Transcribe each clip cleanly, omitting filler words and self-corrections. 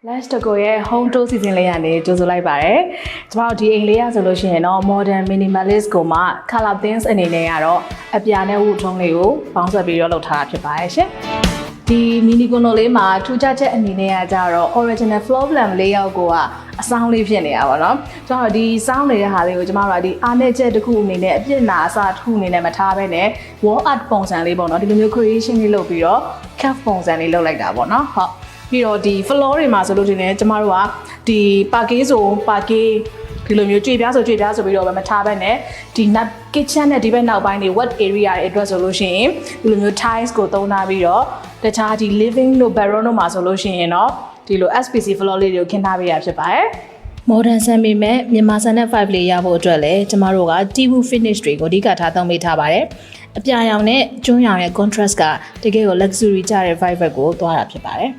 Let's go ရဲ့ home tour season လေးကနေကြိုဆိုလိုက်ပါတယ်။ကျွန်တော်ဒီအိမ်လေးရဆိုလို့ရှိရင်တော့ modern minimalist ကိုမှ color themes အနေနဲ့ကတော့အပြာနဲ့ဝတ်ထုံးလေးကိုပေါင်းစပ်ပြီးတော့လုပ်ထားတာဖြစ်ပါတယ်ရှင်။ဒီ mini condo လေးမှာထူးခြားချက်အနေနဲ့ကကြတော့ original floor plan လေးရောက်ကအဆောင်လေးဖြစ်နေတာပါနော်။ကျွန်တော်ဒီစောင်းနေတဲ့ဟာလေးကိုကျွန်တော်တို့ဒီအားနဲ့ချက်တစ်ခုအနေနဲ့အပြစ်နာအစားတစ်ခုအနေနဲ့မထားဘဲနဲ့ wall art ပုံစံလေးပေါ့နော်ဒီလိုမျိုး creation လေးလုပ်ပြီးတော့ curve ပုံစံလေးလုပ်လိုက်တာပေါ့နော်။ဟုတ်ပြီးတော့ဒီ floor တွေမှာဆိုလို့ဒီနေ့ကျမတို့ကဒီ parquet ဆို parquet ဒီလိုမျိုးကြွေပြားဆိုပြီးတော့မထားဘဲနဲ့ဒီ kitchen နဲ့ဒီဘက်နောက်ပိုင်းတွေ wet area တွေအတွက်ဆိုလို့ရှိရင်ဒီလိုမျိုး tiles ကိုသုံးထားပြီးတော့တခြားဒီ living တို့ bedroom တို့မှာဆိုလို့ရှိရင်တော့ဒီလို SPC floor လေးတွေကိုခင်းထားပေးရဖြစ်ပါတယ် modern ဆန်ပေမဲ့မြန်မာဆန်နဲ့ 5 လေးရဖို့အတွက်လည်းကျမတို့က Tibu finish တွေကိုအဓိကထားသုံးပေးထားပါတယ်အပြာရောင်နဲ့ကျွန်းရောင်ရဲ့ contrast ကတကယ်ကို luxury ကြတဲ့ vibe ကိုသွားတာဖြစ်ပါတယ်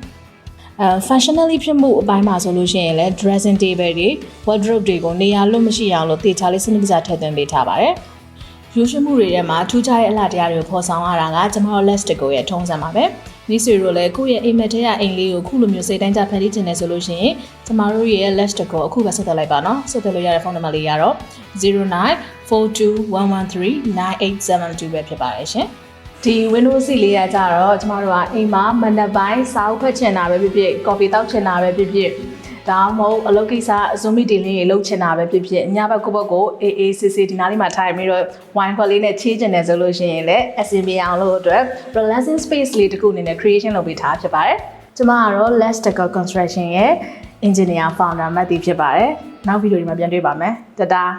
functionally ဖြစ်မှုအပိုင်းမှာဆိုလို့ရှိရင်လည်း dressing table တွေ wardrobe တွေကိုနေရာလွတ်မရှိအောင်လို့တေချာလေးစနစ်တကျထည့်သွင်းပေးထားပါတယ်။ရိုးရှင်းမှုတွေထဲမှာထူးခြားတဲ့အလှတရားတွေကိုဖော်ဆောင်ရတာကကျွန်တော် Let's go ရဲ့ထုံးစံပါပဲ။မိတ်ဆွေတို့လည်းကိုယ့်ရဲ့အိမ်မက်ထဲကအိမ်လေးကိုခုလိုမျိုးစိတ်တိုင်းကြဖန်တီးချင်တယ်ဆိုလို့ရှိရင်ကျွန်တော်တို့ရဲ့ Let's go အခုပဲဆက်သွယ်လိုက်ပါနော်။ဆက်သွယ်လို့ရတဲ့ဖုန်းနံပါတ်လေးကတော့0942113987ပဲဖြစ်ပါတယ်ရှင်။ဒီ window seat လေးကကြတော့ကျမတို့ကအိမ်မှာမနက်ပိုင်းစာအုပ်ဖတ်ချင်တာပဲဖြစ်ဖြစ် coffee တောက်ချင်တာပဲဖြစ်ဖြစ်ဒါမှမဟုတ်အလုပ်ကိစ္စ zoom meeting လေးတွေလုပ်ချင်တာပဲဖြစ်ဖြစ်ညဘက်ကိုဘက်ကိုအေးအေးဆေးဆေးဒီနားလေးမှာထိုင်ပြီးတော့ wine ခွက်လေးနဲ့ချေးချင်တယ်ဆိုလို့ရှိရင်လည်းအဆင်ပြေအောင်လို့အတွက် relaxing space လေးတစ်ခုအနေနဲ့ creation လုပ်ပေးထားဖြစ်ပါတယ်ကျမကတော့ Let's go construction ရဲ့ engineer founder မတ်တီဖြစ်ပါတယ်နောက်ဗီဒီယိုဒီမှာပြန်တွေ့ပါမယ်တတား